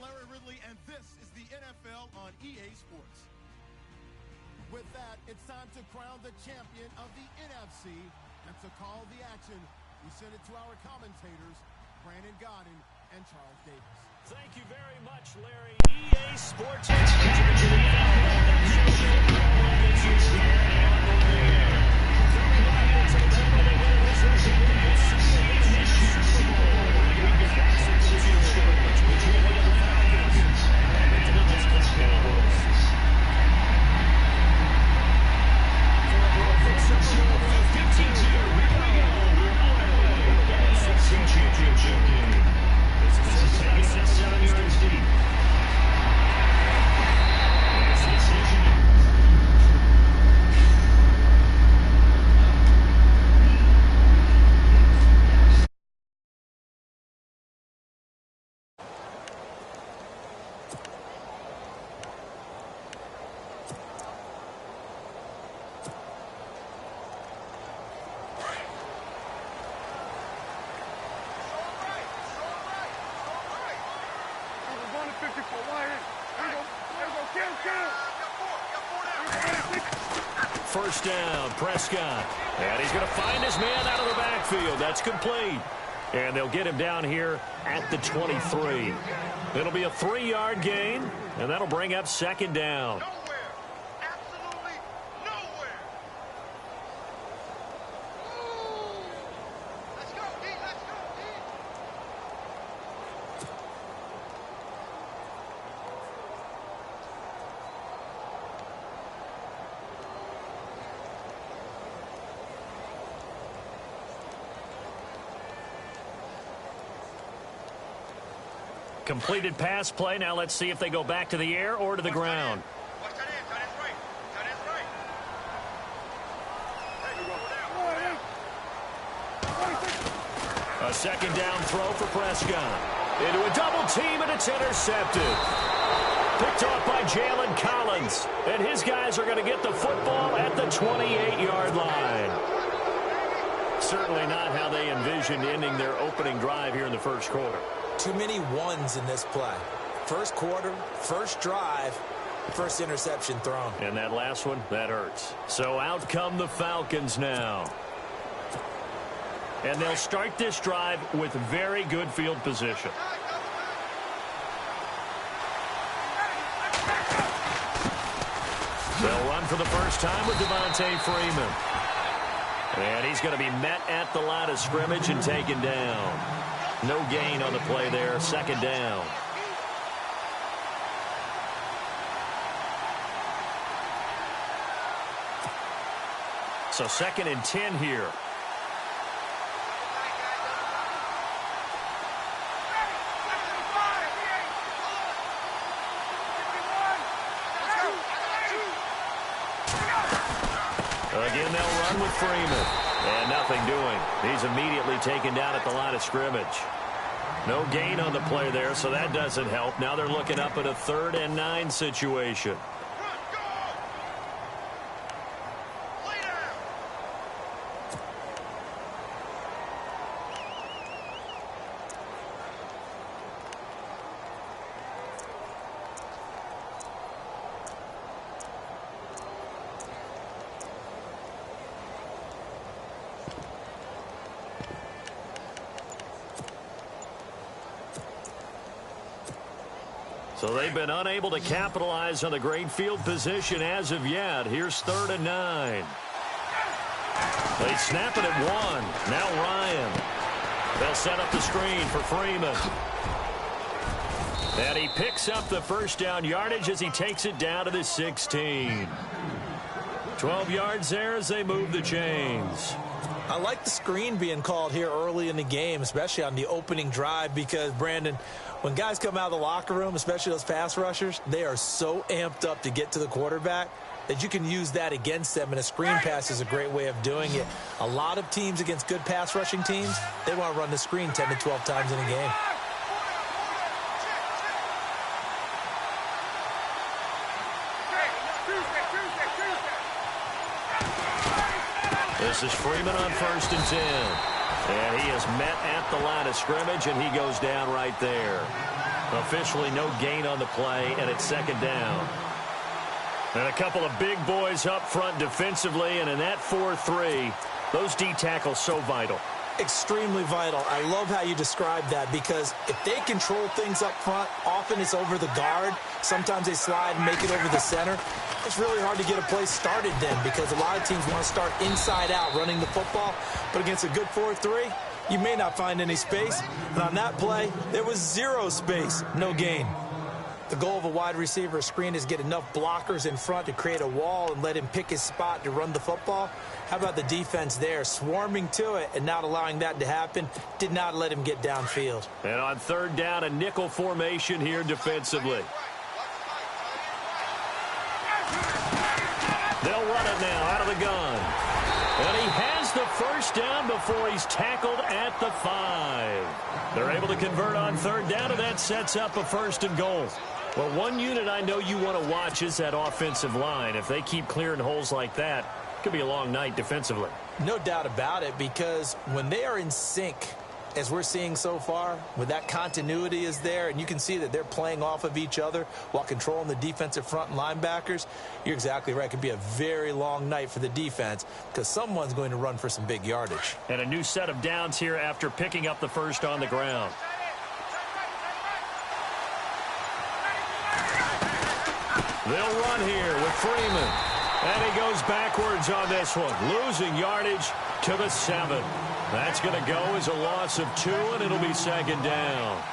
Larry Ridley, and this is the NFL on EA Sports. With that, it's time to crown the champion of the NFC, and to call the action, we send it to our commentators, Brandon Godden and Charles Davis. Thank you very much, Larry. EA Sports. First down, Prescott. And he's going to find his man out of the backfield. That's complete. And they'll get him down here at the 23. It'll be a 3-yard gain, and that'll bring up second down. Completed pass play. Now let's see if they go back to the air or to the ground. A second down throw for Prescott. Into a double team, and it's intercepted. Picked off by Jalen Collins. And his guys are going to get the football at the 28-yard line. Certainly not how they envisioned ending their opening drive here in the first quarter. Too many ones in this play. First quarter, first drive, first interception thrown. And that last one, that hurts. So out come the Falcons now. And they'll start this drive with very good field position. They'll run for the first time with Devontae Freeman. And he's going to be met at the line of scrimmage and taken down. No gain on the play there. Second down. So 2nd and 10 here. Again, they'll run with Freeman. And nothing doing. He's immediately taken down at the line of scrimmage. No gain on the play there, so that doesn't help. Now they're looking up at a 3rd and 9 situation. So they've been unable to capitalize on the great field position as of yet. Here's 3rd and 9. They snap it at 1. Now Ryan. They'll set up the screen for Freeman. And he picks up the first down yardage as he takes it down to the 16. 12 yards there as they move the chains. I like the screen being called here early in the game, especially on the opening drive, because, Brandon, when guys come out of the locker room, especially those pass rushers, they are so amped up to get to the quarterback that you can use that against them, and a screen pass is a great way of doing it. A lot of teams against good pass rushing teams, they want to run the screen 10 to 12 times in a game. This is Freeman on 1st and 10. And he is met at the line of scrimmage, and he goes down right there. Officially no gain on the play, and it's second down. And a couple of big boys up front defensively, and in that 4-3, those D tackles so vital. Extremely vital. I love how you describe that, because if they control things up front, often it's over the guard. Sometimes they slide and make it over the center. It's really hard to get a play started then, because a lot of teams want to start inside out running the football. But against a good 4-3, you may not find any space. And on that play, there was zero space, no gain. The goal of a wide receiver screen is get enough blockers in front to create a wall and let him pick his spot to run the football. How about the defense there, swarming to it and not allowing that to happen? Did not let him get downfield. And on third down, a nickel formation here defensively. They'll run it now out of the gun. And he has the first down before he's tackled at the 5. They're able to convert on third down, and that sets up a first and goal. Well, one unit I know you want to watch is that offensive line. If they keep clearing holes like that, it could be a long night defensively. No doubt about it, because when they are in sync, as we're seeing so far, when that continuity is there, and you can see that they're playing off of each other while controlling the defensive front and linebackers, you're exactly right. It could be a very long night for the defense, because someone's going to run for some big yardage. And a new set of downs here after picking up the first on the ground. They'll run here with Freeman. And he goes backwards on this one, losing yardage to the 7. That's going to go as a loss of 2, and it'll be second down.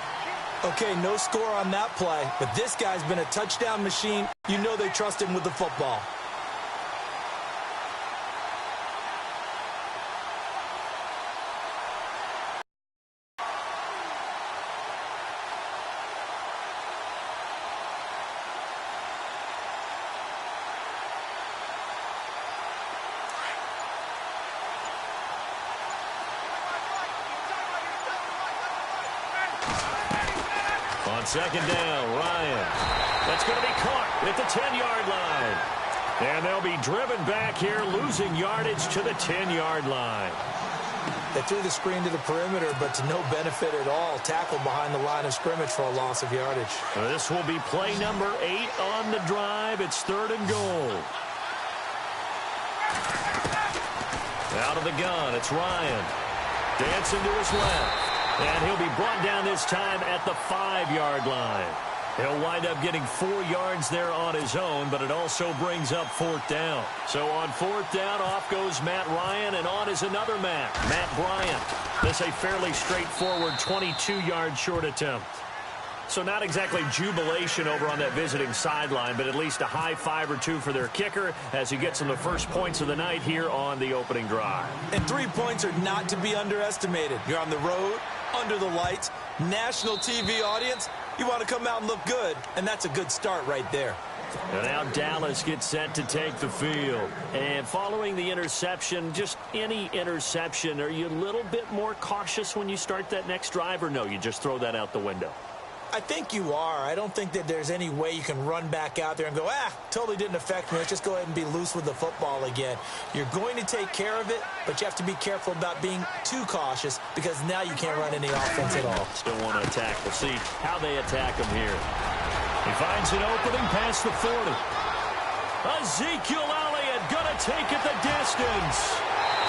Okay, no score on that play, but this guy's been a touchdown machine. You know they trust him with the football. On second down, Ryan. That's going to be caught at the 10-yard line. And they'll be driven back here, losing yardage to the 10-yard line. They threw the screen to the perimeter, but to no benefit at all. Tackled behind the line of scrimmage for a loss of yardage. This will be play number 8 on the drive. It's third and goal. Out of the gun, it's Ryan. Dancing to his left. And he'll be brought down this time at the 5-yard line. He'll wind up getting 4 yards there on his own, but it also brings up fourth down. So on fourth down, off goes Matt Ryan, and on is another Matt Bryant. This a fairly straightforward 22-yard short attempt. So not exactly jubilation over on that visiting sideline, but at least a high 5 or 2 for their kicker as he gets them the first points of the night here on the opening drive. And 3 points are not to be underestimated. You're on the road, under the lights, national TV audience. You want to come out and look good, and that's a good start right there. And now Dallas gets set to take the field. And following the interception, just any interception, are you a little bit more cautious when you start that next drive, or no, you just throw that out the window? I think you are. I don't think that there's any way you can run back out there and go, totally didn't affect me. Let's just go ahead and be loose with the football again. You're going to take care of it, but you have to be careful about being too cautious, because now you can't run any offense at all. Still want to attack. We'll see how they attack him here. He finds an opening past the 40. Ezekiel Elliott going to take it the distance.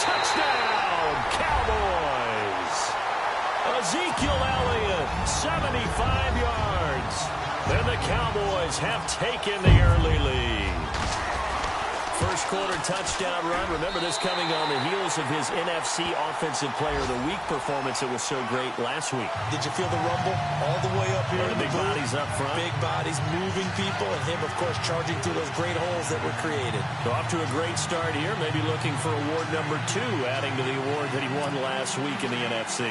Touchdown, Cowboys. Ezekiel Elliott, 75 yards. And the Cowboys have taken the early lead. First quarter touchdown run. Remember this coming on the heels of his NFC Offensive Player of the Week performance. It was so great last week. Did you feel the rumble all the way up here? The big bodies up front. Big bodies moving people, and him, of course, charging through those great holes that were created. So off to a great start here. Maybe looking for award number 2, adding to the award that he won last week in the NFC.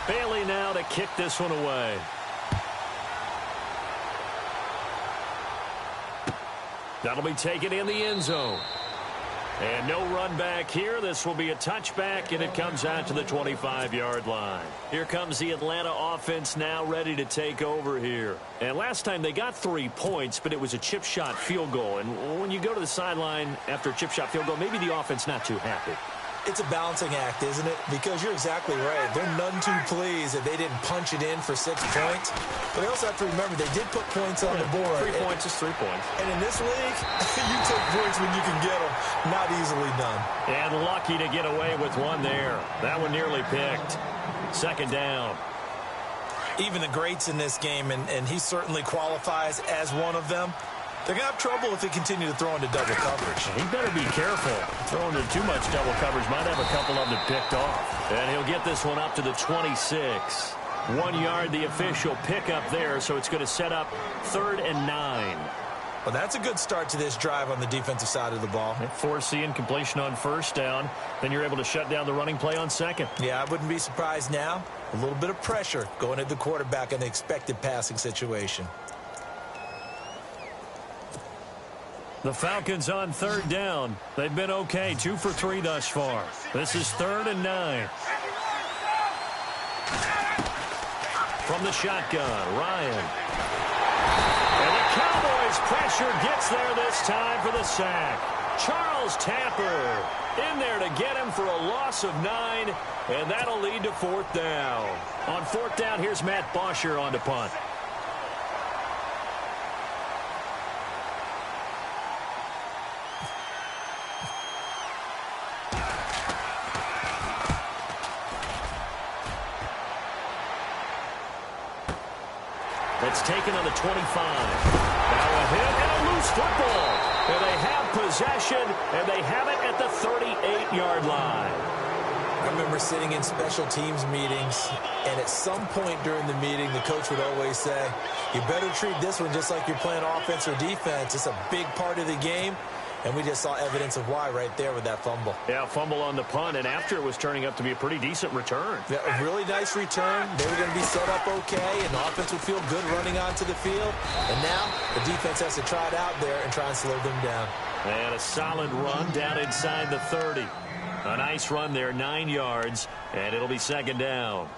Bailey now to kick this one away. That'll be taken in the end zone. And no run back here. This will be a touchback, and it comes out to the 25-yard line. Here comes the Atlanta offense now ready to take over here. And last time they got 3 points, but it was a chip shot field goal. And when you go to the sideline after a chip shot field goal, maybe the offense not too happy. It's a balancing act, isn't it? Because you're exactly right. They're none too pleased that they didn't punch it in for 6 points. But they also have to remember they did put points on the board. 3 points is 3 points. And in this league, you take points when you can get them. Not easily done. And lucky to get away with one there. That one nearly picked. Second down. Even the greats in this game, and he certainly qualifies as one of them, they're going to have trouble if they continue to throw into double coverage. He better be careful. Throwing into too much double coverage might have a couple of them picked off. And he'll get this one up to the 26. 1 yard, the official pickup there, so it's going to set up 3rd and 9. Well, that's a good start to this drive on the defensive side of the ball. Force the incompletion on first down. Then you're able to shut down the running play on second. Yeah, I wouldn't be surprised now. A little bit of pressure going at the quarterback in the expected passing situation. The Falcons on 3rd down. They've been okay, 2 for 3 thus far. This is 3rd and 9. From the shotgun, Ryan. And the Cowboys pressure gets there this time for the sack. Charles Tapper in there to get him for a loss of 9, and that'll lead to 4th down. On 4th down, here's Matt Bosher on to punt. It's taken on the 25. Now a hit and a loose football. And they have possession, and they have it at the 38-yard line. I remember sitting in special teams meetings, and at some point during the meeting, the coach would always say, you better treat this one just like you're playing offense or defense. It's a big part of the game. And we just saw evidence of why right there with that fumble. Yeah, fumble on the punt, and after it was turning up to be a pretty decent return. Yeah, a really nice return. They were going to be set up okay, and the offense would feel good running onto the field. And now the defense has to try it out there and try and slow them down. And a solid run down inside the 30. A nice run there, 9 yards, and it'll be 2nd down.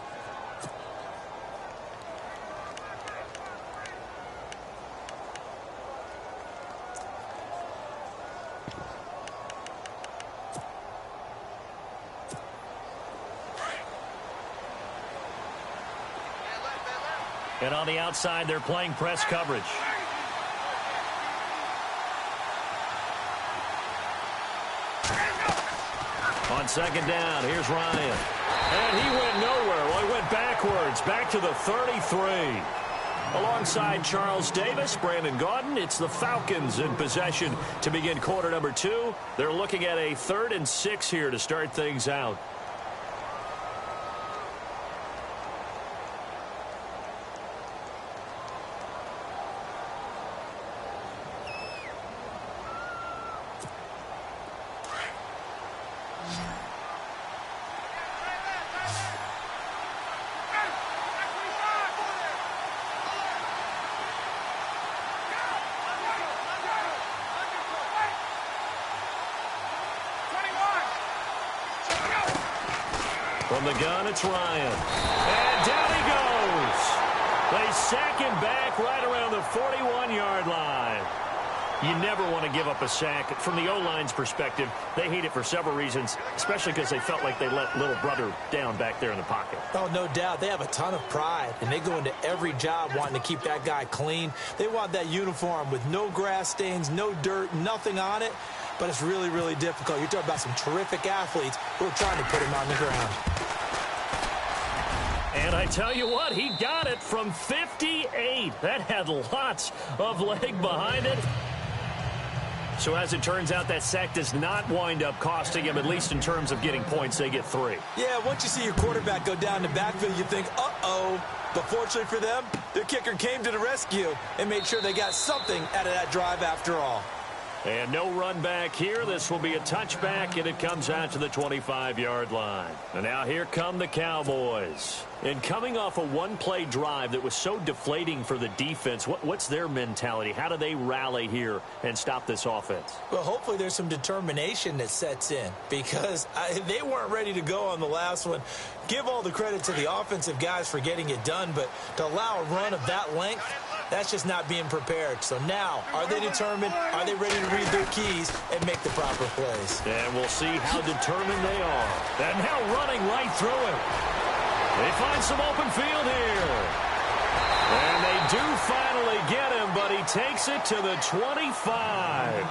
And on the outside, they're playing press coverage. On 2nd down, here's Ryan. And he went nowhere. Well, he went backwards, back to the 33. Alongside Charles Davis, Brandon Gaudin, it's the Falcons in possession to begin quarter number 2. They're looking at a 3rd and 6 here to start things out. From the gun, it's Ryan. And down he goes. They sack him back right around the 41-yard line. You never want to give up a sack. From the O-line's perspective, they hate it for several reasons, especially because they felt like they let little brother down back there in the pocket. Oh, no doubt. They have a ton of pride, and they go into every job wanting to keep that guy clean. They want that uniform with no grass stains, no dirt, nothing on it. But it's really, really difficult. You're talking about some terrific athletes who are trying to put him on the ground. And I tell you what, he got it from 58. That had lots of leg behind it. So as it turns out, that sack does not wind up costing him, at least in terms of getting points. They get 3. Yeah, once you see your quarterback go down the backfield, you think, uh-oh. But fortunately for them, their kicker came to the rescue and made sure they got something out of that drive after all. And no run back here. This will be a touchback, and it comes out to the 25-yard line. And now here come the Cowboys. And coming off a one-play drive that was so deflating for the defense, what's their mentality? How do they rally here and stop this offense? Well, hopefully there's some determination that sets in because they weren't ready to go on the last one. Give all the credit to the offensive guys for getting it done, but to allow a run of that length, that's just not being prepared. So now, are they determined? Are they ready to read their keys and make the proper plays? And we'll see how determined they are. And now running right through it. They find some open field here. And they do finally get him, but he takes it to the 25.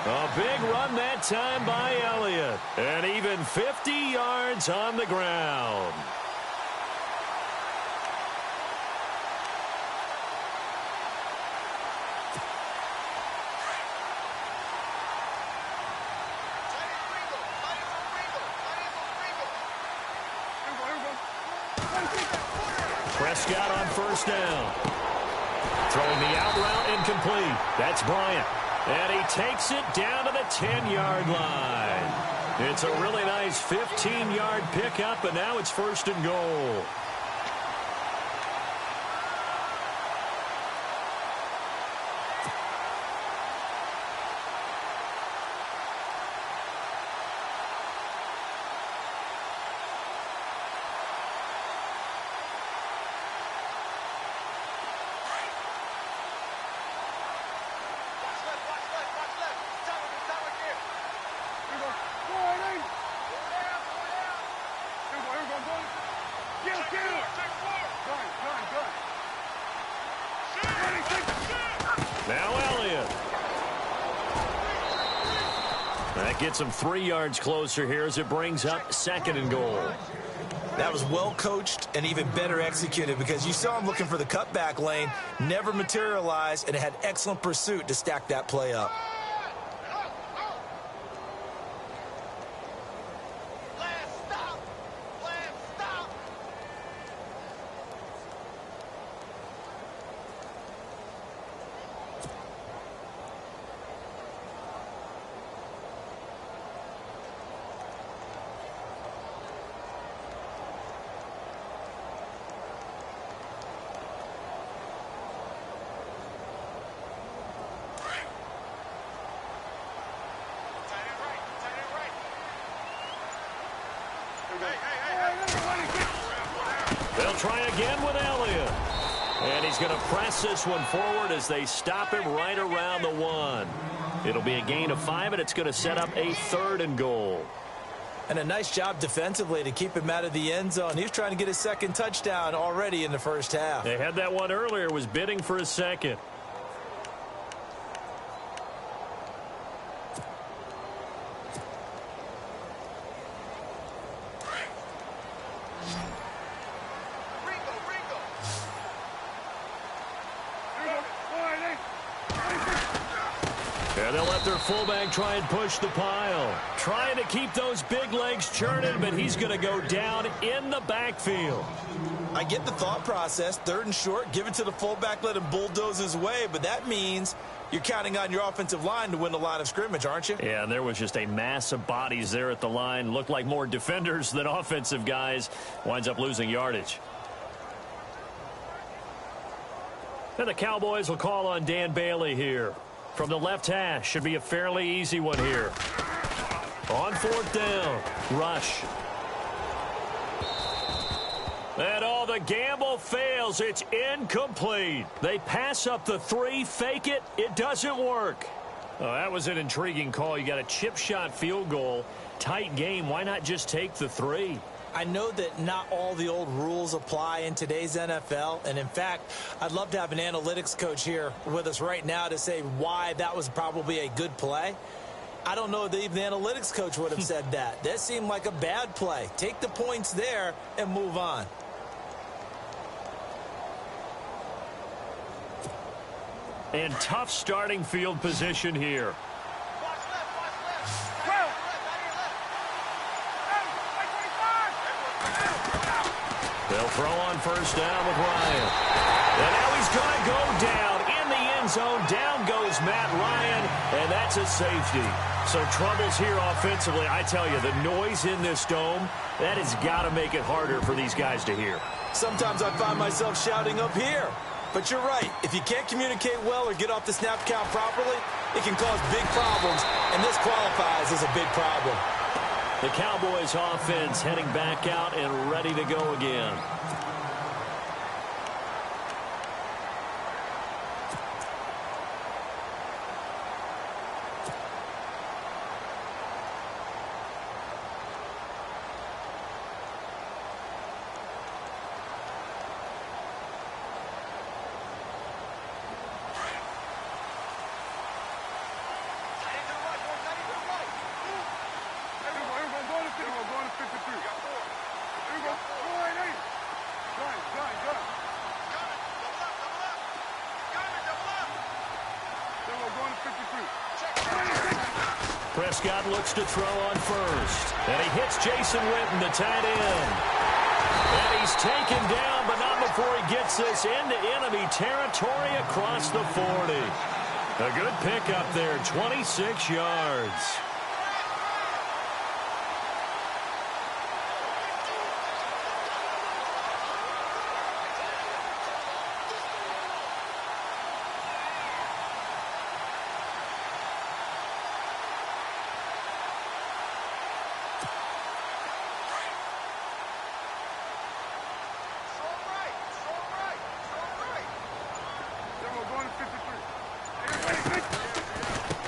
A big run that time by Elliott. And even 50 yards on the ground. Prescott on first down. Throwing the out route incomplete. That's Bryant. And he takes it down to the 10-yard line. It's a really nice 15-yard pickup, and now it's first and goal. Now Elliott. That gets him 3 yards closer here as it brings up second and goal. That was well coached and even better executed because you saw him looking for the cutback lane, never materialized, and had excellent pursuit to stack that play up. They'll try again with Elliott. And he's going to press this one forward as they stop him right around the 1. It'll be a gain of 5, and it's going to set up a third and goal. And a nice job defensively to keep him out of the end zone. He was trying to get his second touchdown already in the first half. They had that one earlier, was bidding for his second. And they'll let their fullback try and push the pile. Trying to keep those big legs churning, but he's going to go down in the backfield. I get the thought process. Third and short, give it to the fullback, let him bulldoze his way. But that means you're counting on your offensive line to win the line of scrimmage, aren't you? Yeah, and there was just a mass of bodies there at the line. Looked like more defenders than offensive guys. Winds up losing yardage. And the Cowboys will call on Dan Bailey here. From the left hash, should be a fairly easy one here. On fourth down, rush. And all the gamble fails. It's incomplete. They pass up the 3, fake it. It doesn't work. Oh, that was an intriguing call. You got a chip shot field goal. Tight game. Why not just take the 3? I know that not all the old rules apply in today's NFL, and in fact, I'd love to have an analytics coach here with us right now to say why that was probably a good play. I don't know that even the analytics coach would have said that. That seemed like a bad play. Take the points there and move on. And tough starting field position here. They'll throw on first down with Ryan. And now he's going to go down in the end end zone. Down goes Matt Ryan, and that's a safety. So troubles here offensively. I tell you, the noise in this dome, that has got to make it harder for these guys to hear. Sometimes I find myself shouting up here. But you're right. If you can't communicate well or get off the snap count properly, it can cause big problems, and this qualifies as a big problem. The Cowboys offense heading back out and ready to go again. Prescott looks to throw on first. And he hits Jason Witten, the tight end. And he's taken down, but not before he gets this into enemy territory across the 40. A good pickup there, 26 yards.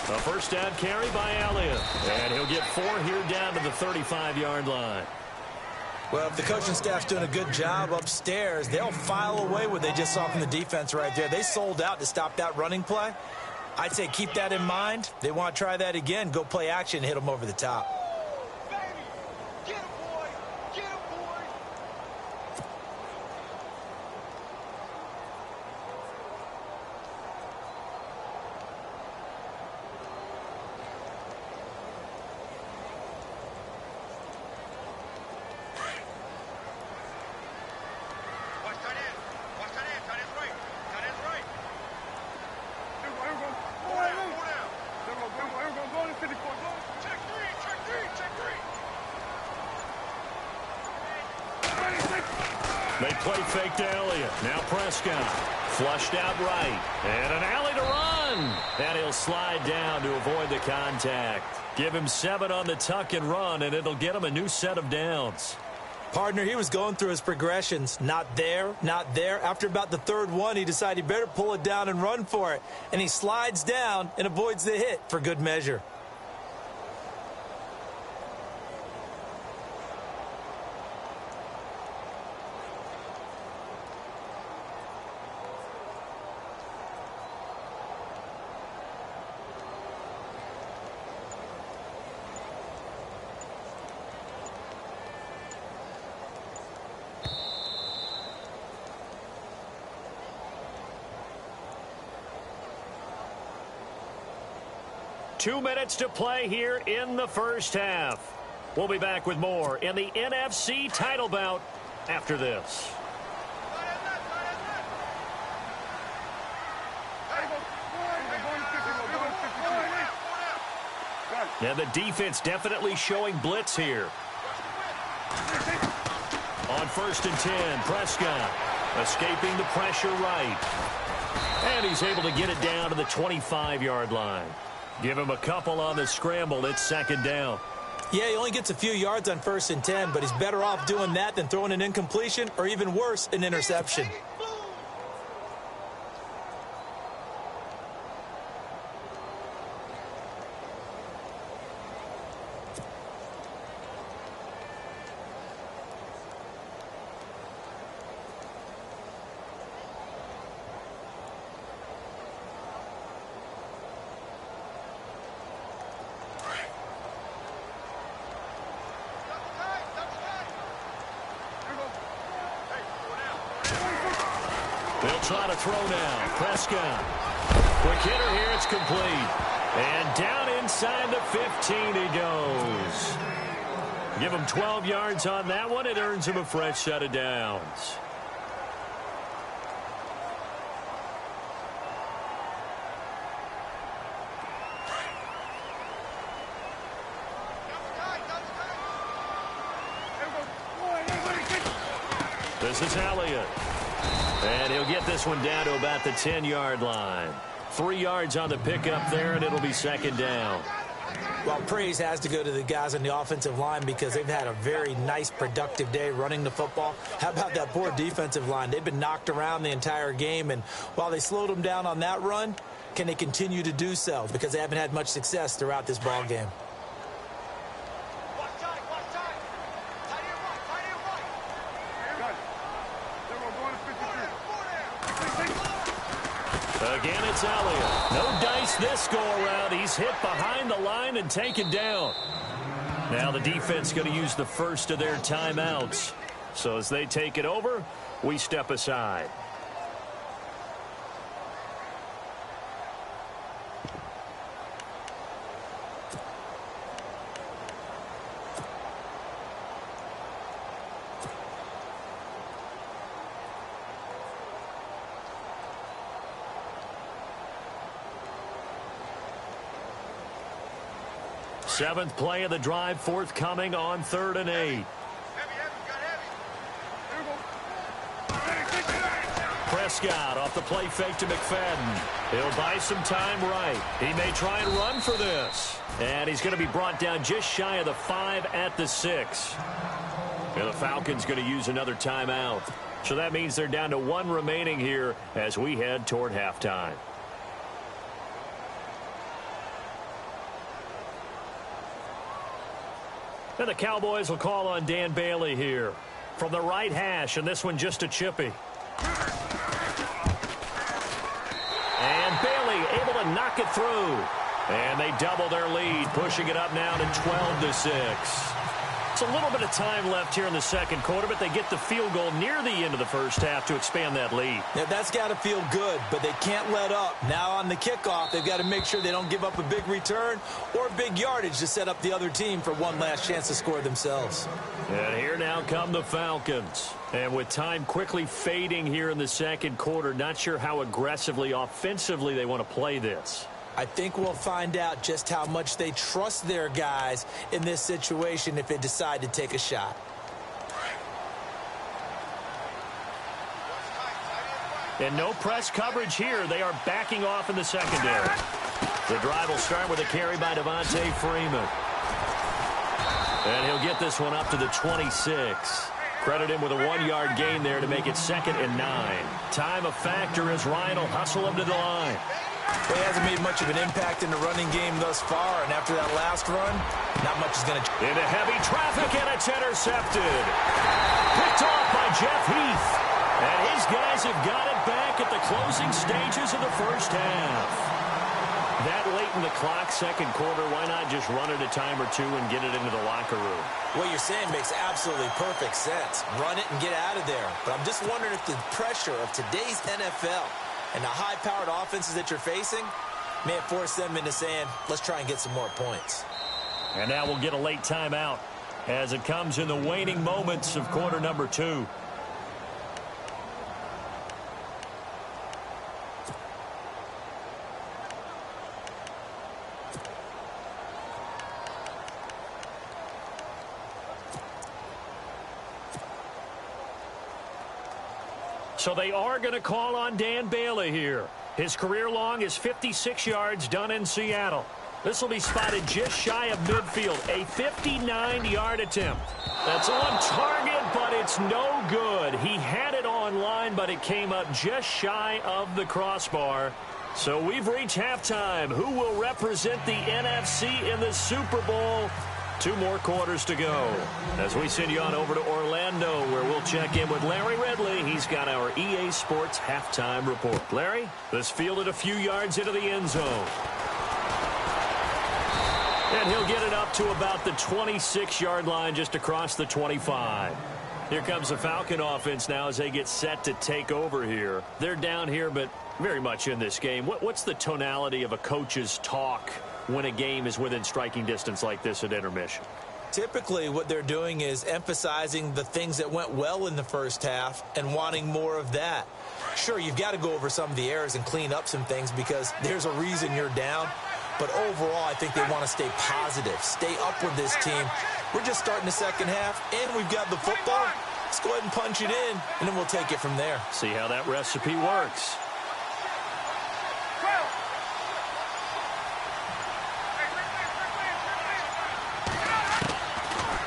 A first down carry by Elliott. And he'll get 4 here down to the 35-yard line. Well, if the coaching staff's doing a good job upstairs, they'll file away what they just saw from the defense right there. They sold out to stop that running play. I'd say keep that in mind. They want to try that again, go play action, hit them over the top. They play fake to Elliott. Now Prescott. Flushed out right. And an alley to run. And he'll slide down to avoid the contact. Give him 7 on the tuck and run, and it'll get him a new set of downs. Partner, he was going through his progressions. Not there, not there. After about the third one, he decided he better pull it down and run for it. And he slides down and avoids the hit for good measure. Two minutes to play here in the first half. We'll be back with more in the NFC title bout after this. And the defense definitely showing blitz here. On 1st and 10, Prescott escaping the pressure right. And he's able to get it down to the 25-yard line. Give him a couple on the scramble. It's 2nd down. Yeah, he only gets a few yards on 1st and 10, but he's better off doing that than throwing an incompletion or even worse, an interception. They'll try to throw now. Prescott. Quick hitter here. It's complete. And down inside the 15 he goes. Give him 12 yards on that one. It earns him a fresh set of downs. This is Elliott. And he'll get this one down to about the 10-yard line. 3 yards on the pickup there, and it'll be second down. Well, praise has to go to the guys on the offensive line because they've had a very nice, productive day running the football. How about that poor defensive line? They've been knocked around the entire game, and while they slowed them down on that run, can they continue to do so? Because they haven't had much success throughout this ball game. Again, it's Elliott. No dice this go-around. He's hit behind the line and taken down. Now the defense going to use the first of their timeouts. So as they take it over, we step aside. Seventh play of the drive forthcoming on 3rd and 8. Prescott off the play fake to McFadden. He'll buy some time right. He may try and run for this. And he's going to be brought down just shy of the 5 at the 6. And the Falcons going to use another timeout. So that means they're down to 1 remaining here as we head toward halftime. And the Cowboys will call on Dan Bailey here from the right hash, and this one just a chippy. And Bailey able to knock it through. And they double their lead, pushing it up now to 12-6. It's a little bit of time left here in the second quarter, but they get the field goal near the end of the first half to expand that lead. Yeah, that's got to feel good, but they can't let up. Now on the kickoff, they've got to make sure they don't give up a big return or big yardage to set up the other team for one last chance to score themselves. And here now come the Falcons. And with time quickly fading here in the second quarter, not sure how aggressively, offensively they want to play this. I think we'll find out just how much they trust their guys in this situation if they decide to take a shot. And no press coverage here. They are backing off in the secondary. The drive will start with a carry by Devontae Freeman. And he'll get this one up to the 26. Credit him with a 1-yard gain there to make it 2nd and 9. Time a factor as Ryan will hustle him to the line. He hasn't made much of an impact in the running game thus far, and after that last run, not much is going to... Into heavy traffic, and it's intercepted. Picked off by Jeff Heath. And his guys have got it back at the closing stages of the first half. That late in the clock, second quarter, why not just run it a time or two and get it into the locker room? What you're saying makes absolutely perfect sense. Run it and get out of there. But I'm just wondering if the pressure of today's NFL and the high-powered offenses that you're facing may have forced them into saying, let's try and get some more points. And now we'll get a late timeout as it comes in the waning moments of quarter number 2. So they are going to call on Dan Bailey here. His career long is 56 yards done in Seattle. This will be spotted just shy of midfield. A 59-yard attempt. That's on target, but it's no good. He had it on line, but it came up just shy of the crossbar. So we've reached halftime. Who will represent the NFC in the Super Bowl? 2 more quarters to go as we send you on over to Orlando, where we'll check in with Larry Ridley. He's got our EA Sports halftime report. Larry, this fielded a few yards into the end zone. And he'll get it up to about the 26-yard line, just across the 25. Here comes the Falcon offense now as they get set to take over here. They're down here, but very much in this game. What's the tonality of a coach's talk when a game is within striking distance like this at intermission? Typically, what they're doing is emphasizing the things that went well in the first half and wanting more of that. Sure, you've got to go over some of the errors and clean up some things because there's a reason you're down. But overall, I think they want to stay positive, stay up with this team. We're just starting the second half, and we've got the football. Let's go ahead and punch it in, and then we'll take it from there. See how that recipe works.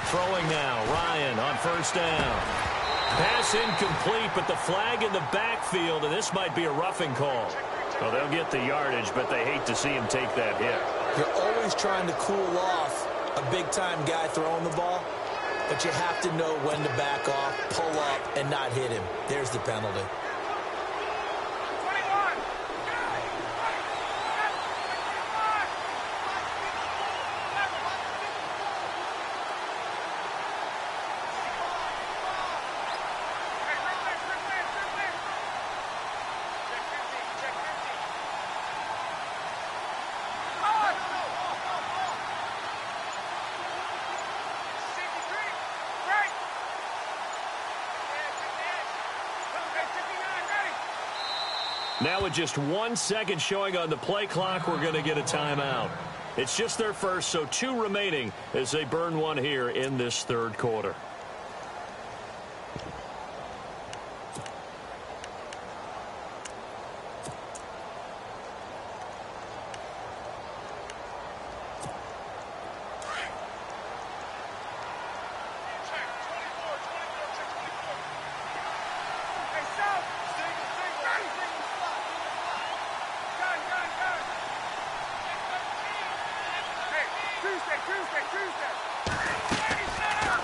Throwing now, Ryan on first down. Pass incomplete, but the flag in the backfield, and this might be a roughing call. Well, they'll get the yardage, but they hate to see him take that hit. You're always trying to cool off a big-time guy throwing the ball, but you have to know when to back off, pull up, and not hit him. There's the penalty. Now with just 1 second showing on the play clock, we're going to get a timeout. It's just their first, so 2 remaining as they burn one here in this third quarter.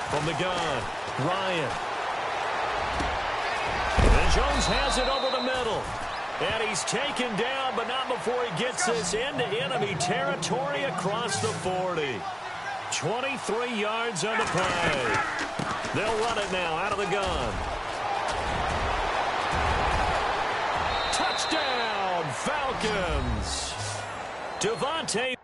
From the gun, Ryan. And Jones has it over the middle. And he's taken down, but not before he gets this into enemy territory across the 40. 23 yards on the play. They'll run it now out of the gun. Touchdown, Falcons. Devontae.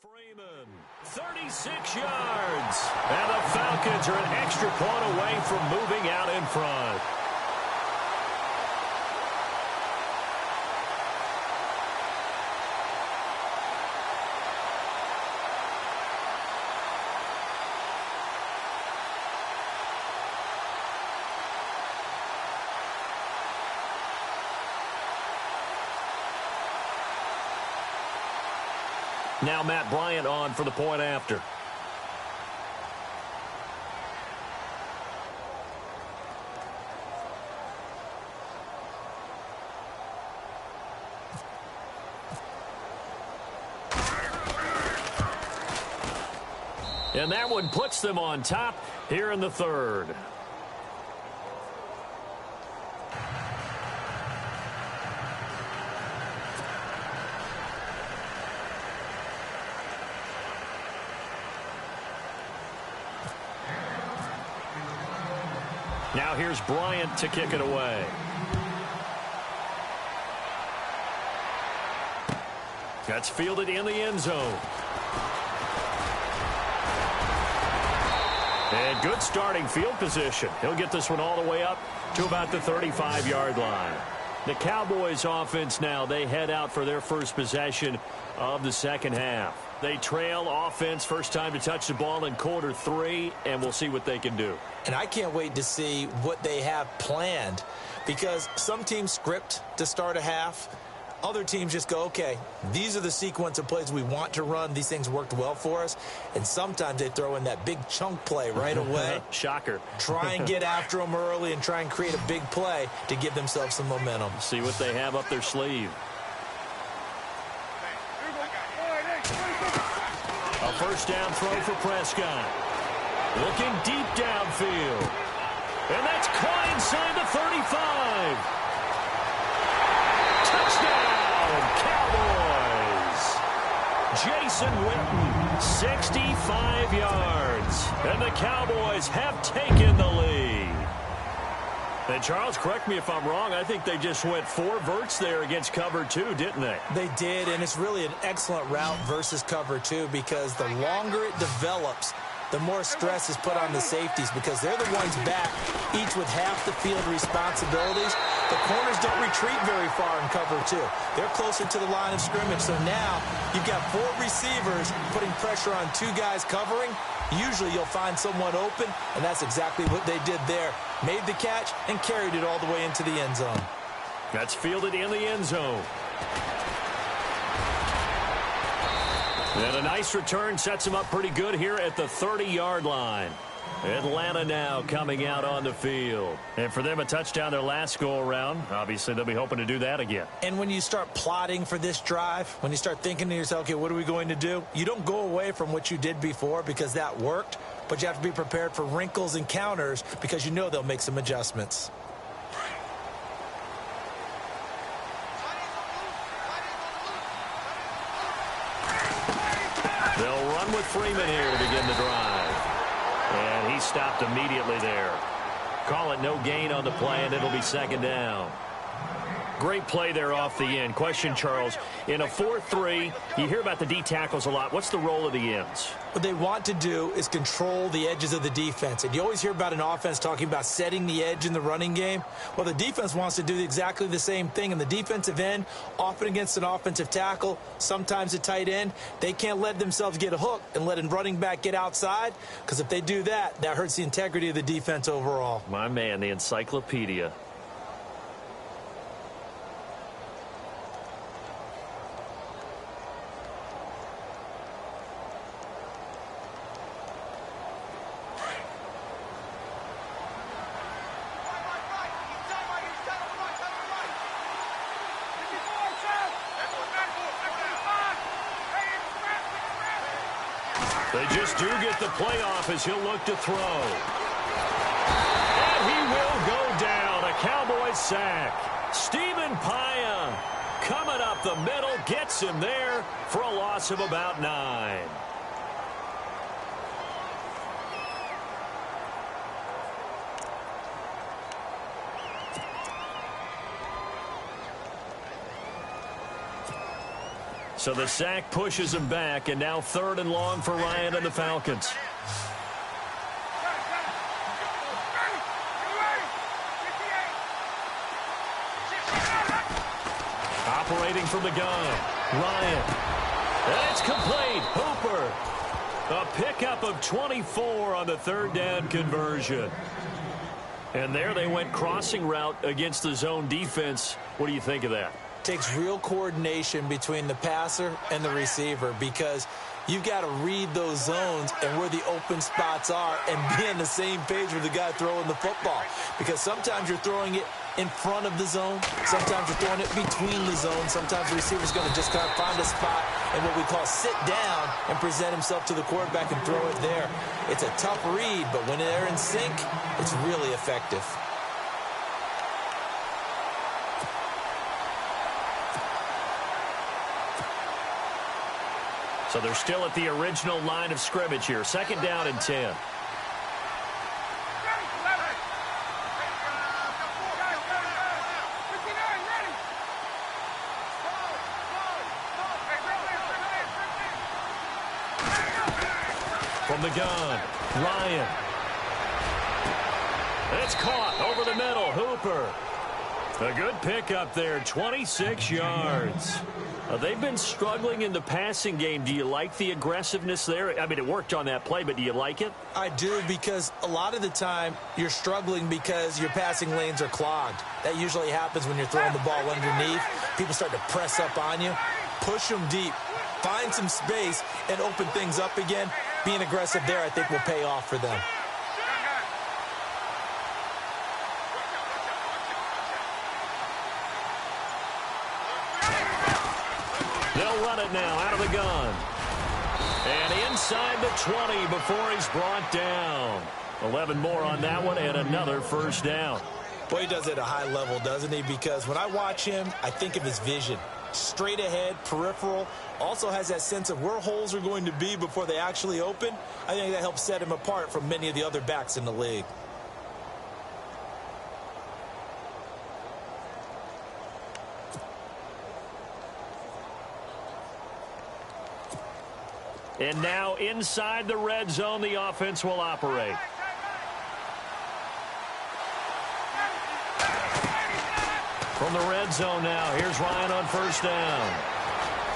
Freeman, 36 yards. And the Falcons are an extra point away from moving out in front. Now Matt Bryant on for the point after. And that one puts them on top here in the third. Now here's Bryant to kick it away. That's fielded in the end zone. And good starting field position. He'll get this one all the way up to about the 35-yard line. The Cowboys offense now, they head out for their first possession of the second half. They trail offense, first time to touch the ball in quarter 3, and we'll see what they can do. And I can't wait to see what they have planned, because some teams script to start a half. Other teams just go, okay, these are the sequence of plays we want to run. These things worked well for us. And sometimes they throw in that big chunk play right away. Shocker. Try and get after them early and try and create a big play to give themselves some momentum. See what they have up their sleeve. A first down throw for Prescott. Looking deep downfield. And that's caught inside the 35. Touchdown, Cowboys. Jason Witten, 65 yards. And the Cowboys have taken the lead. And Charles, correct me if I'm wrong, I think they just went 4 verts there against cover 2, didn't they? They did, and it's really an excellent route versus cover 2, because the longer it develops, the more stress is put on the safeties, because they're the ones back, each with half the field responsibilities. The corners don't retreat very far in cover 2. They're closer to the line of scrimmage. So now you've got 4 receivers putting pressure on 2 guys covering. Usually you'll find someone open, and that's exactly what they did there. Made the catch and carried it all the way into the end zone. That's fielded in the end zone. And a nice return sets him up pretty good here at the 30-yard line. Atlanta now coming out on the field. And for them, a touchdown their last go-around. Obviously, they'll be hoping to do that again. And when you start plotting for this drive, when you start thinking to yourself, okay, what are we going to do? You don't go away from what you did before, because that worked. But you have to be prepared for wrinkles and counters, because you know they'll make some adjustments. They'll run with Freeman here to begin the drive. And he stopped immediately there. Call it no gain on the play, and it'll be second down. Great play there off the end. Question, Charles, in a 4-3, you hear about the D tackles a lot. What's the role of the ends? What they want to do is control the edges of the defense. And you always hear about an offense talking about setting the edge in the running game. Well, the defense wants to do exactly the same thing. In the defensive end, often against an offensive tackle, sometimes a tight end, they can't let themselves get a hook and let a running back get outside, because if they do that, that hurts the integrity of the defense overall. My man, the encyclopedia. They just do get the playoff as he'll look to throw. And he will go down. A Cowboys sack. Stephen Paya coming up the middle, gets him there for a loss of about 9. So the sack pushes him back, and now 3rd and long for Ryan and the Falcons. Operating from the gun, Ryan. And it's complete. Hooper. A pickup of 24 on the 3rd down conversion. And there they went crossing route against the zone defense. What do you think of that? Takes real coordination between the passer and the receiver, because you've got to read those zones and where the open spots are and be on the same page with the guy throwing the football, because sometimes you're throwing it in front of the zone, sometimes you're throwing it between the zones, sometimes the receiver's going to just kind of find a spot and what we call sit down and present himself to the quarterback and throw it there. It's a tough read, but when they're in sync, it's really effective. So they're still at the original line of scrimmage here. 2nd down and 10. From the gun, Ryan. It's caught over the middle, Hooper. A good pickup there, 26 yards. They've been struggling in the passing game. Do you like the aggressiveness there? I mean, it worked on that play, but do you like it? I do, because a lot of the time you're struggling because your passing lanes are clogged. That usually happens when you're throwing the ball underneath. People start to press up on you. Push them deep. Find some space and open things up again. Being aggressive there, I think, will pay off for them. They'll run it now out of the gun. And inside the 20 before he's brought down. 11 more on that one and another first down. Boy, he does it at a high level, doesn't he? Because when I watch him, I think of his vision. Straight ahead, peripheral. Also has that sense of where holes are going to be before they actually open. I think that helps set him apart from many of the other backs in the league. And now inside the red zone, the offense will operate. From the red zone now, here's Ryan on first down.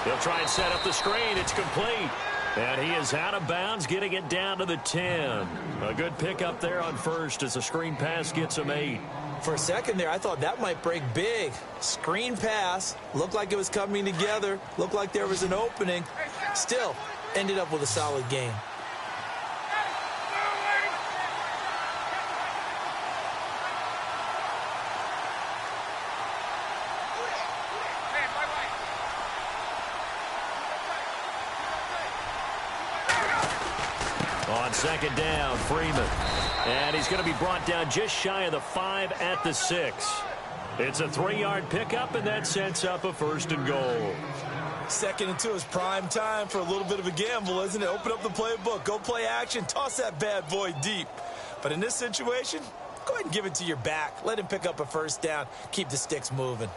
He'll try and set up the screen. It's complete. And he is out of bounds, getting it down to the 10. A good pickup there on first as the screen pass gets him 8. For a second there, I thought that might break big. Screen pass. Looked like it was coming together. Looked like there was an opening. Still, ended up with a solid game. On second down, Freeman. And he's going to be brought down just shy of the 5 at the 6. It's a 3-yard pickup, and that sets up a first and goal. 2nd and 2 is prime time for a little bit of a gamble, isn't it? Open up the playbook, go play action, toss that bad boy deep. But in this situation, go ahead and give it to your back. Let him pick up a first down, keep the sticks moving.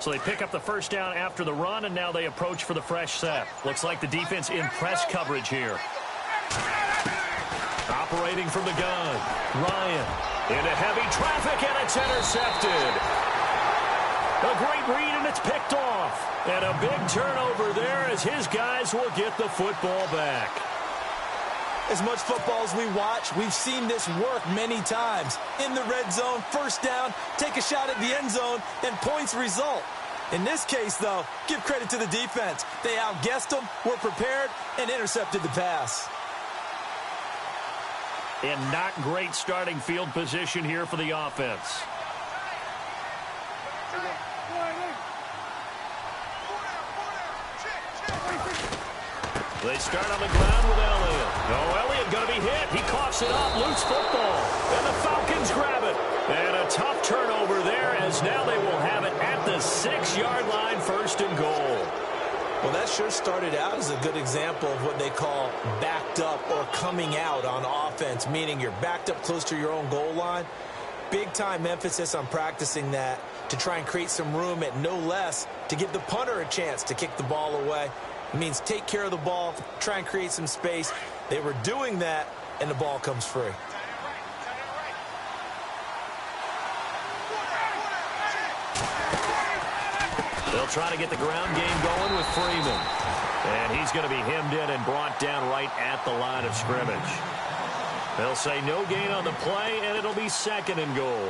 So they pick up the first down after the run, and now they approach for the fresh set. Looks like the defense in press coverage here. Operating from the gun. Ryan into heavy traffic, and it's intercepted. A great read, and it's picked off. And a big turnover there as his guys will get the football back. As much football as we watch, we've seen this work many times. In the red zone, first down, take a shot at the end zone, and points result. In this case, though, give credit to the defense. They outguessed them, were prepared, and intercepted the pass. And not great starting field position here for the offense. They start on the ground with Elliott. No, Elliott going to be hit. He coughs it up. Loose football. And the Falcons grab it. And a tough turnover there as now they will have it at the 6-yard line, first and goal. Well, that sure started out as a good example of what they call backed up or coming out on offense, meaning you're backed up close to your own goal line. Big-time emphasis on practicing that to try and create some room at no less to give the punter a chance to kick the ball away. It means take care of the ball, try and create some space. They were doing that, and the ball comes free. They'll try to get the ground game going with Freeman. And he's going to be hemmed in and brought down right at the line of scrimmage. They'll say no gain on the play, and it'll be 2nd and goal.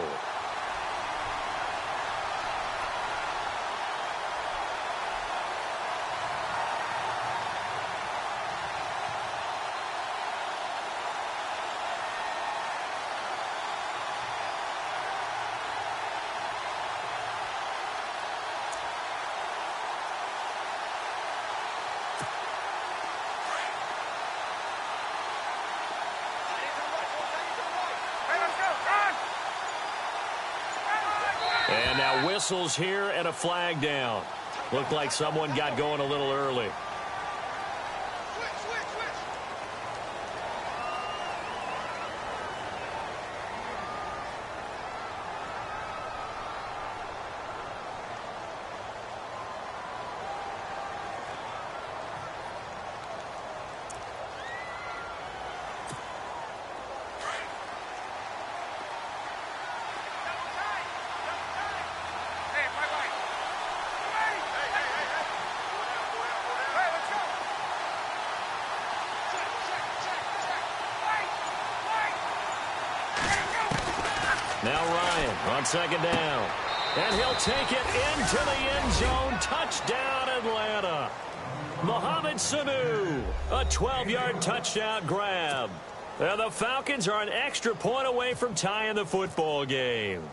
And now whistles here and a flag down. Looked like someone got going a little early. Now Ryan on second down. And he'll take it into the end zone. Touchdown, Atlanta. Mohamed Sanu, a 12-yard touchdown grab. And the Falcons are an extra point away from tying the football game.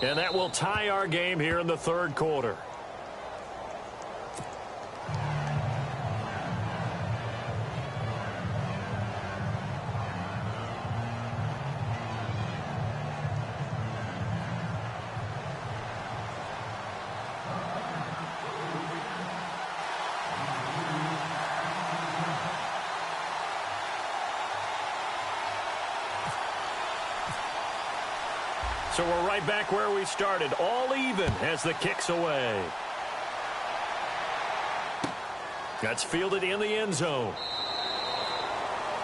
And that will tie our game here in the third quarter. So we're right back where we started, all even as the kick's away. That's fielded in the end zone.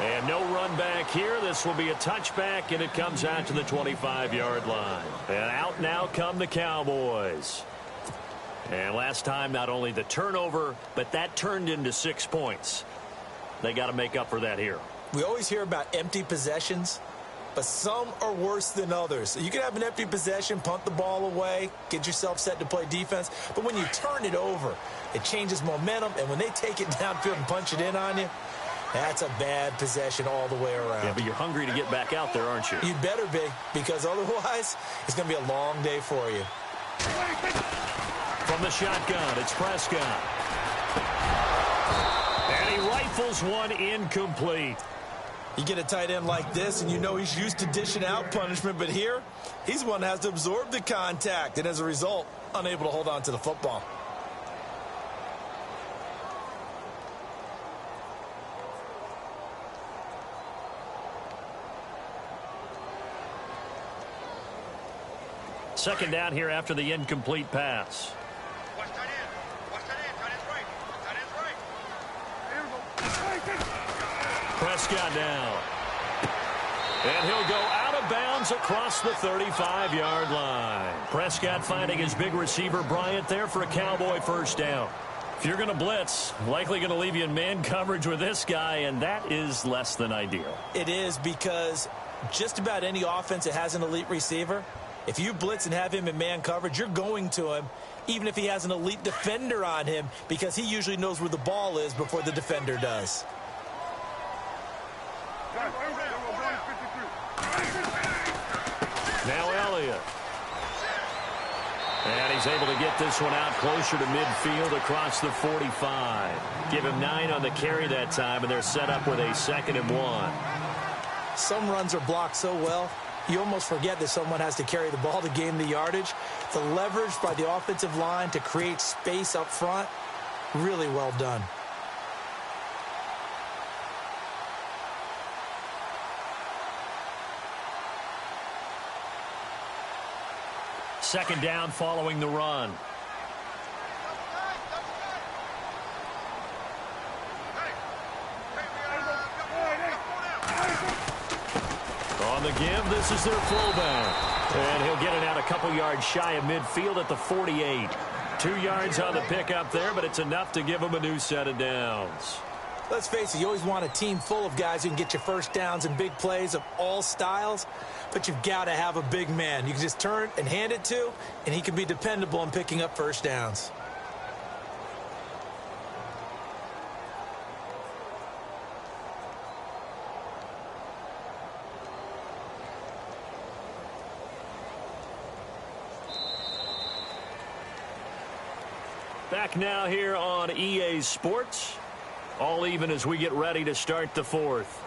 And no run back here. This will be a touchback, and it comes out to the 25-yard line. And out now come the Cowboys. And last time, not only the turnover, but that turned into 6 points. They got to make up for that here. We always hear about empty possessions, but some are worse than others. You can have an empty possession, punt the ball away, get yourself set to play defense. But when you turn it over, it changes momentum. And when they take it downfield and punch it in on you, that's a bad possession all the way around. Yeah, but you're hungry to get back out there, aren't you? You better be, because otherwise it's going to be a long day for you. From the shotgun, it's Prescott. And he rifles one incomplete. You get a tight end like this, and you know he's used to dishing out punishment, but here, he's one that has to absorb the contact, and as a result, unable to hold on to the football. Second down here after the incomplete pass. Watch tight end. Watch tight end. Tight end's right. Tight end's right. Prescott down. And he'll go out of bounds across the 35-yard line. Prescott finding his big receiver Bryant there for a Cowboy first down. If you're going to blitz, likely going to leave you in man coverage with this guy, and that is less than ideal. It is, because just about any offense that has an elite receiver, if you blitz and have him in man coverage, you're going to him, even if he has an elite defender on him, because he usually knows where the ball is before the defender does. Now Elliott. And he's able to get this one out closer to midfield across the 45. Give him 9 on the carry that time, and they're set up with a 2nd and 1. Some runs are blocked so well, you almost forget that someone has to carry the ball to gain the yardage. The leverage by the offensive line to create space up front, really well done. Second down following the run. On the give, this is their fullback. And he'll get it out a couple yards shy of midfield at the 48. 2 yards on the pickup there, but it's enough to give him a new set of downs. Let's face it, you always want a team full of guys who can get you first downs and big plays of all styles, but you've got to have a big man you can just turn and hand it to, and he can be dependable in picking up first downs. Back now here on EA Sports. All even as we get ready to start the fourth.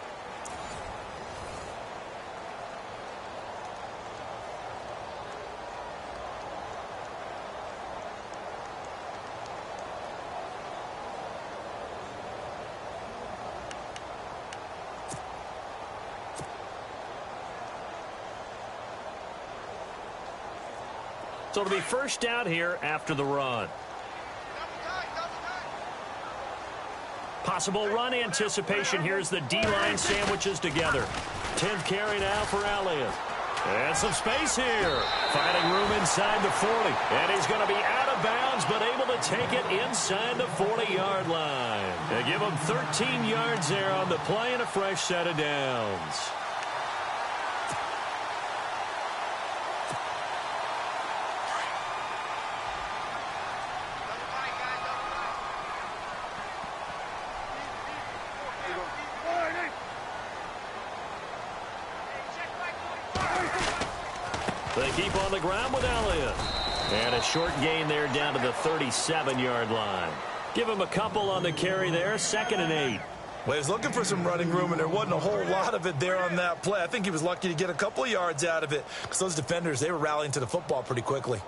So it'll be first down here after the run. Possible run anticipation here as the D-line sandwiches together. 10th carry now for Elliott. And some space here. Finding room inside the 40. And he's going to be out of of bounds, but able to take it inside the 40-yard line. They give him 13 yards there on the play and a fresh set of downs. They keep on the ground with Elliott. And a short gain there down to the 37-yard line. Give him a couple on the carry there, 2nd and 8. Well, he was looking for some running room, and there wasn't a whole lot of it there on that play. I think he was lucky to get a couple of yards out of it because those defenders, they were rallying to the football pretty quickly.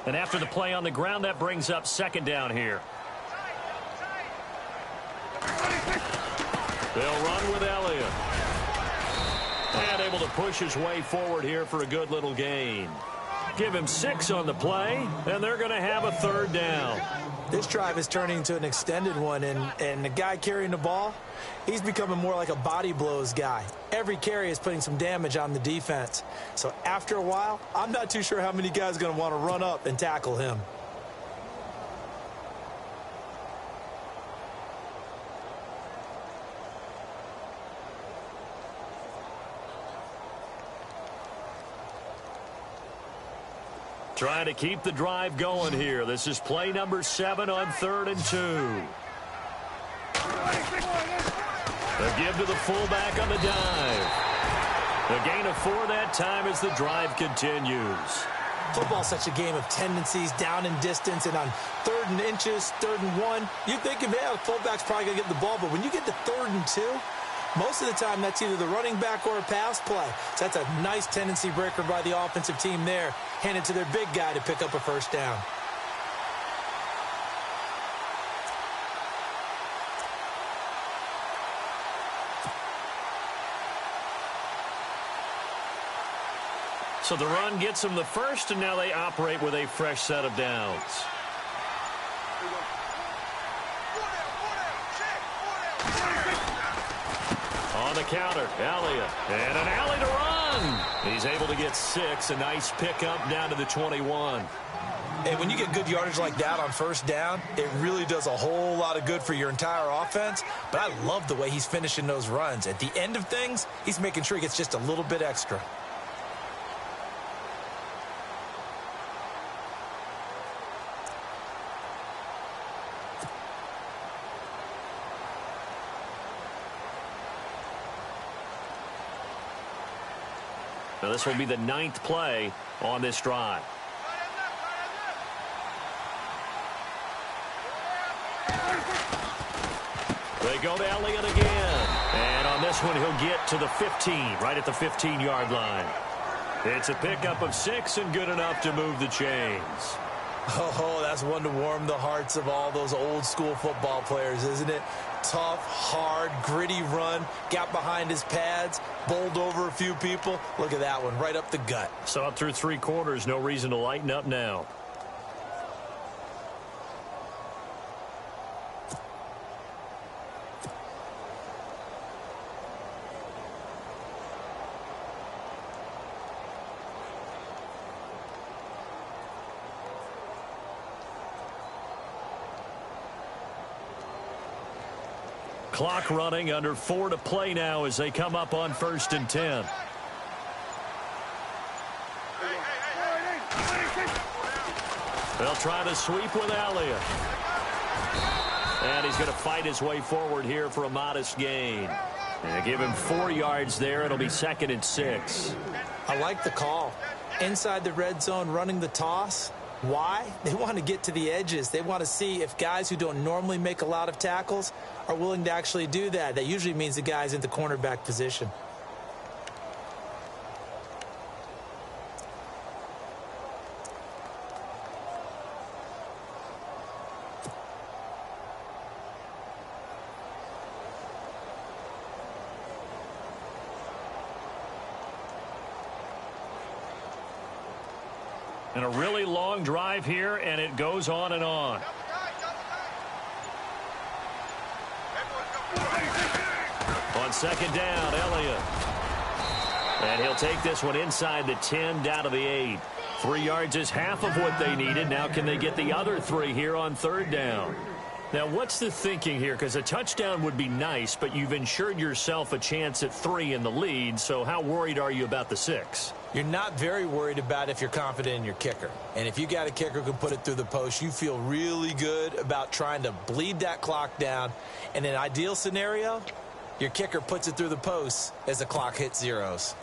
And after the play on the ground, that brings up 2nd down here. They'll run with Elliott. And able to push his way forward here for a good little gain. Give him 6 on the play, and they're going to have a 3rd down. This drive is turning into an extended one, and the guy carrying the ball, he's becoming more like a body blows guy. Every carry is putting some damage on the defense. So after a while, I'm not too sure how many guys are going to want to run up and tackle him. Trying to keep the drive going here. This is play number 7 on 3rd and 2. The give to the fullback on the dive. The gain of 4 that time as the drive continues. Football's such a game of tendencies, down and distance, and on 3rd and inches, 3rd and 1, you think, man, the fullback's probably going to get the ball, but when you get to 3rd and 2, most of the time that's either the running back or a pass play. So that's a nice tendency breaker by the offensive team there, handed to their big guy to pick up a 1st down. So the run gets them the 1st, and now they operate with a fresh set of downs. On the counter, Elliott. And an alley to run. He's able to get 6. A nice pickup down to the 21. And when you get good yardage like that on 1st down, it really does a whole lot of good for your entire offense. But I love the way he's finishing those runs. At the end of things, he's making sure he gets just a little bit extra. Now this will be the 9th play on this drive. They go to Elliott again. And on this one, he'll get to the 15, right at the 15-yard line. It's a pickup of 6 and good enough to move the chains. Oh, that's one to warm the hearts of all those old-school football players, isn't it? Tough, hard, gritty run, got behind his pads, bowled over a few people. Look at that one, right up the gut. Saw it through 3 quarters, no reason to lighten up now. Clock running, under 4 to play now as they come up on 1st and 10. They'll try to sweep with Elliott. And he's going to fight his way forward here for a modest gain. And give him 4 yards there. It'll be 2nd and 6. I like the call. Inside the red zone, running the toss. Why? They want to get to the edges. They want to see if guys who don't normally make a lot of tackles are willing to actually do that. That usually means the guy's in the cornerback position. And a really long drive here, and it goes on and on. On second down, Elliott. And he'll take this one inside the 10, down to the 8. 3 yards is half of what they needed. Now can they get the other 3 here on third down? Now, what's the thinking here? Because a touchdown would be nice, but you've ensured yourself a chance at 3 in the lead, so how worried are you about the 6? You're not very worried about if you're confident in your kicker. And if you got a kicker who can put it through the post, you feel really good about trying to bleed that clock down. In an ideal scenario, your kicker puts it through the post as the clock hits zeros.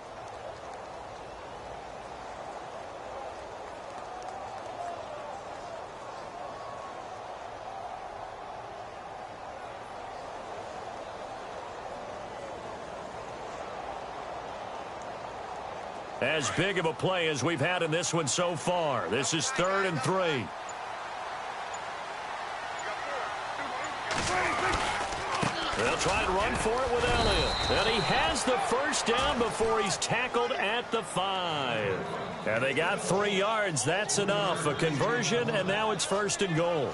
As big of a play as we've had in this one so far. This is 3rd and 3. They'll try to run for it with Elliott. And he has the first down before he's tackled at the 5. And they got 3 yards. That's enough. A conversion, and now it's 1st and goal.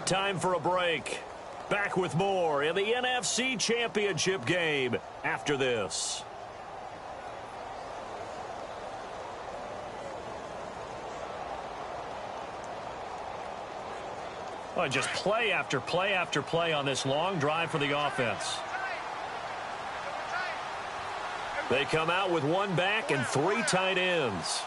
Time for a break. Back with more in the NFC Championship game after this. Oh, just play after play after play on this long drive for the offense. They come out with 1 back and 3 tight ends.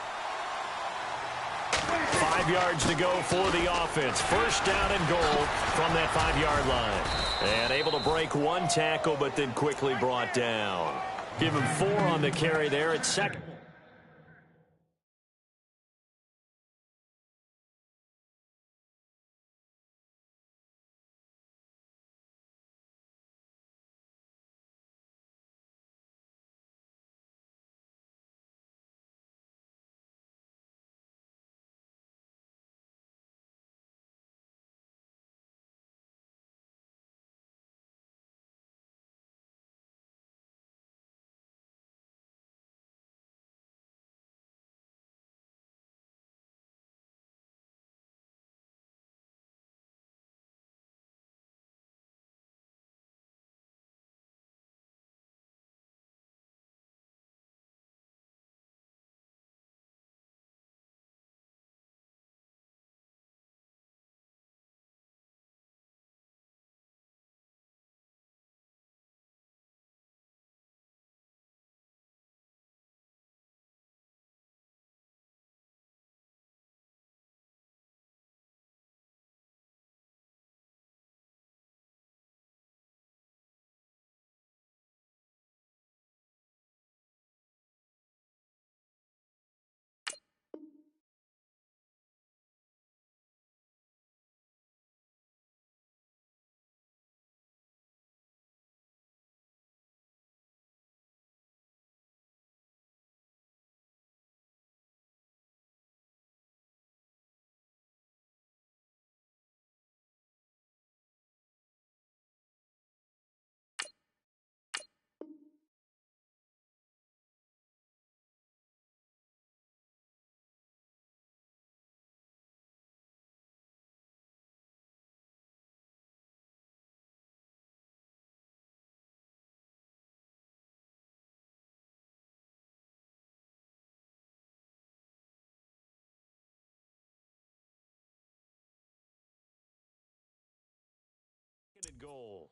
5 yards to go for the offense. First down and goal from that 5-yard line. And able to break 1 tackle, but then quickly brought down. Give him 4 on the carry there at second. Goal.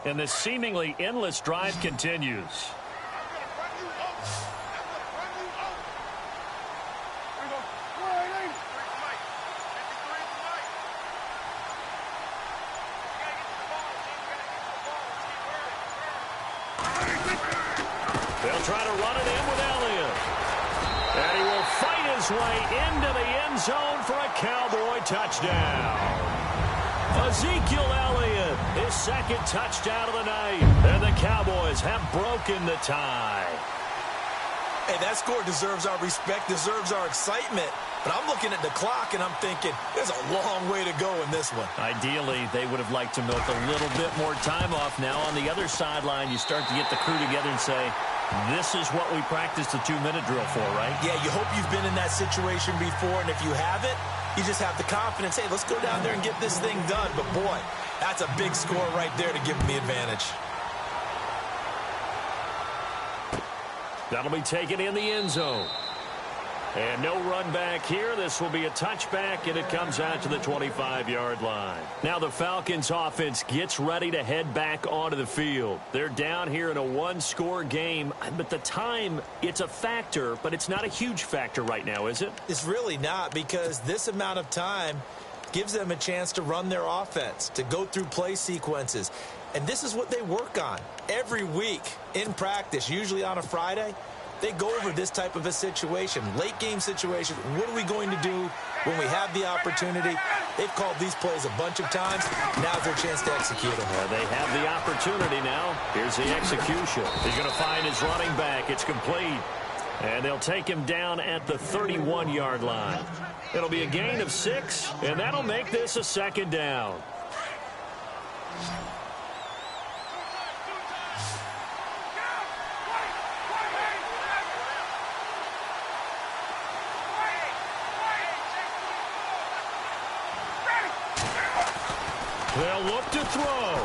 And the seemingly endless drive continues. They'll try to run it in with Elliott. And he will fight his way into the end zone for a Cowboy touchdown. Ezekiel Elliott, his second touchdown of the night. And the Cowboys have broken the tie. Hey, that score deserves our respect, deserves our excitement. But I'm looking at the clock, and I'm thinking, there's a long way to go in this one. Ideally, they would have liked to milk a little bit more time off. Now, on the other sideline, you start to get the crew together and say, this is what we practiced the 2-minute drill for, right? Yeah, you hope you've been in that situation before, and if you haven't, you just have the confidence, hey, let's go down there and get this thing done. But, boy, that's a big score right there to give them the advantage. That'll be taken in the end zone. And no run back here. This will be a touchback, and it comes out to the 25-yard line. Now the Falcons offense gets ready to head back onto the field. They're down here in a one-score game, but the time, it's a factor, but it's not a huge factor right now, is it? It's really not, because this amount of time gives them a chance to run their offense, to go through play sequences. And this is what they work on every week in practice, usually on a Friday. They go over this type of a situation, late-game situation. What are we going to do when we have the opportunity? They've called these plays a bunch of times. Now's their chance to execute them. They have the opportunity now. Here's the execution. He's going to find his running back. It's complete. And they'll take him down at the 31-yard line. It'll be a gain of 6, and that'll make this a second down. They'll look to throw.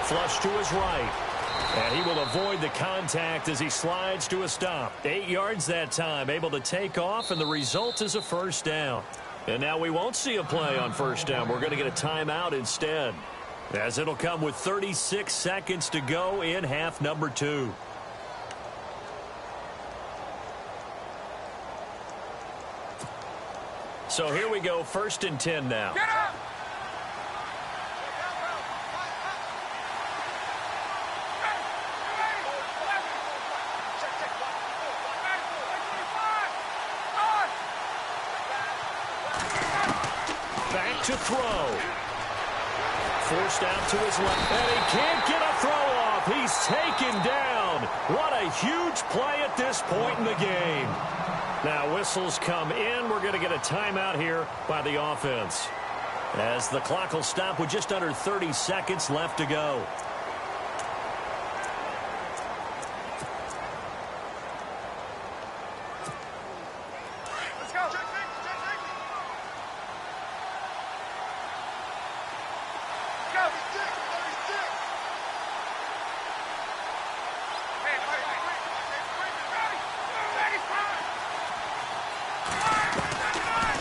Flush to his right. And he will avoid the contact as he slides to a stop. 8 yards that time, able to take off, and the result is a first down. And now we won't see a play on first down. We're going to get a timeout instead, as it'll come with 36 seconds to go in half number 2. So here we go, 1st and 10 now. Get up! Back to throw. Forced out to his left, and he can't get a throw off. He's taken down. What a huge play at this point in the game. Now whistles come in. We're going to get a timeout here by the offense, as the clock will stop with just under 30 seconds left to go. Let's go.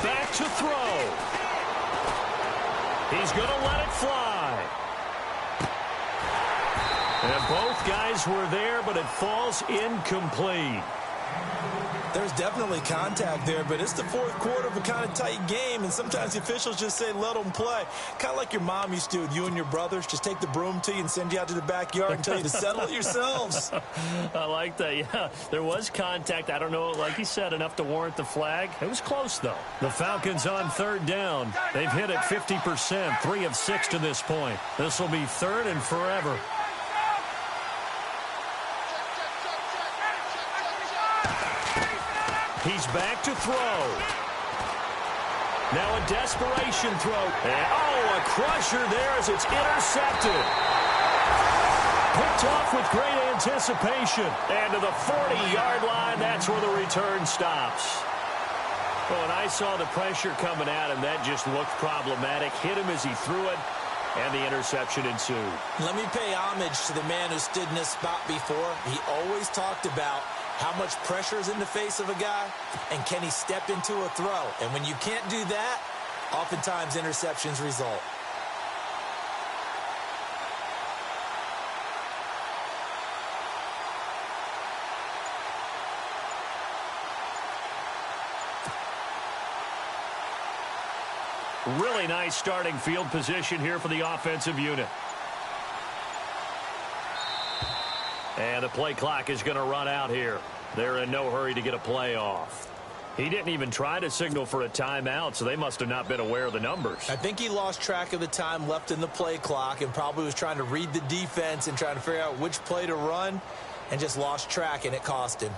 Back to throw. He's going to let it fly. And both guys were there, but it falls incomplete. There's definitely contact there, but it's the fourth quarter of a kind of tight game, and sometimes the officials just say, let them play. Kind of like your mom used to with you and your brothers. Just take the broom to you and send you out to the backyard and tell you to settle it yourselves. I like that, yeah. There was contact. I don't know, like you said, enough to warrant the flag. It was close, though. The Falcons on 3rd down. They've hit it 50%, 3 of 6 to this point. This will be 3rd and forever. He's back to throw. Now a desperation throw. And, a crusher there as it's intercepted. Picked off with great anticipation. And to the 40-yard line, that's where the return stops. Oh, and I saw the pressure coming at him. That just looked problematic. Hit him as he threw it, and the interception ensued. Let me pay homage to the man who stood in this spot before. He always talked about how much pressure is in the face of a guy, and can he step into a throw? And when you can't do that, oftentimes interceptions result. Really nice starting field position here for the offensive unit. And the play clock is going to run out here. They're in no hurry to get a play off. He didn't even try to signal for a timeout, so they must have not been aware of the numbers. I think he lost track of the time left in the play clock and probably was trying to read the defense and trying to figure out which play to run and just lost track, and it cost him.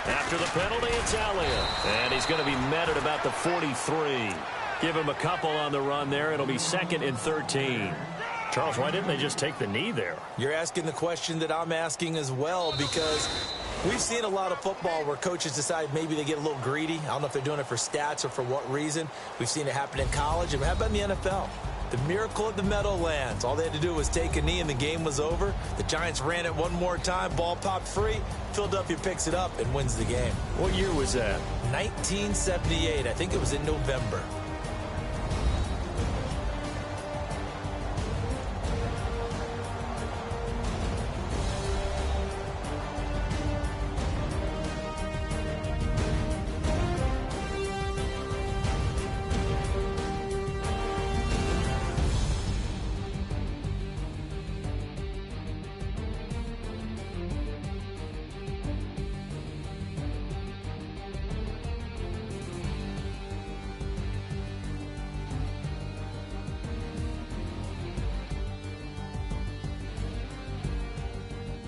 After the penalty, it's Elliott. And he's going to be met at about the 43. Give him a couple on the run there. It'll be 2nd and 13. Charles, why didn't they just take the knee there? You're asking the question that I'm asking as well, because we've seen a lot of football where coaches decide maybe they get a little greedy. I don't know if they're doing it for stats or for what reason. We've seen it happen in college, and how about in the NFL? The miracle of the Meadowlands. All they had to do was take a knee, and the game was over. The Giants ran it one more time. Ball popped free. Philadelphia picks it up and wins the game. What year was that? 1978. I think it was in November.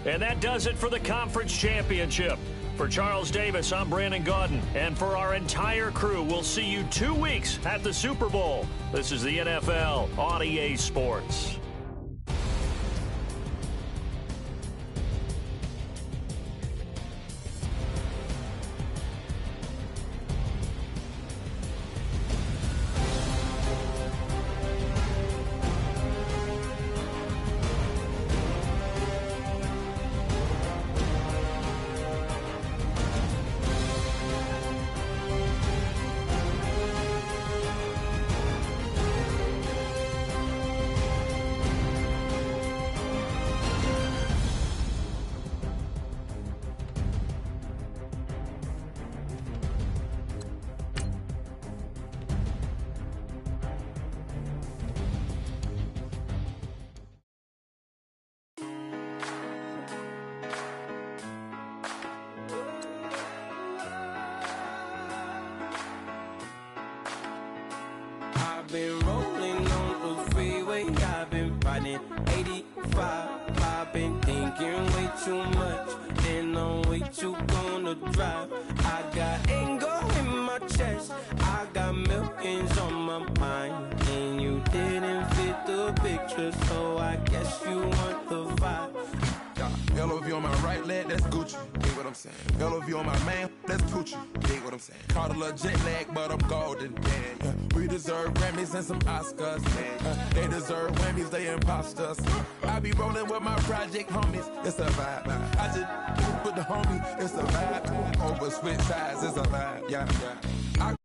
And that does it for the conference championship. For Charles Davis, I'm Brandon Gaudin. And for our entire crew, we'll see you 2 weeks at the Super Bowl. This is the NFL on EA Sports. Been rolling on the freeway, I've been riding 85. I've been thinking way too much, and I'm way too gonna drive. I got anger in my chest, I got millions on my mind, and you didn't fit the picture, so I guess you want the vibe. Yellow view on my right leg, that's Gucci. Dig what I'm saying? Yellow view on my man, that's Gucci. Dig what I'm saying? Caught a little jet lag, but I'm golden. Yeah. We deserve Grammys and some Oscars. They deserve Whammies, they imposters. I be rolling with my project homies, it's a vibe. I just with the homie, it's a vibe. Over switch sides, it's a vibe. Yeah.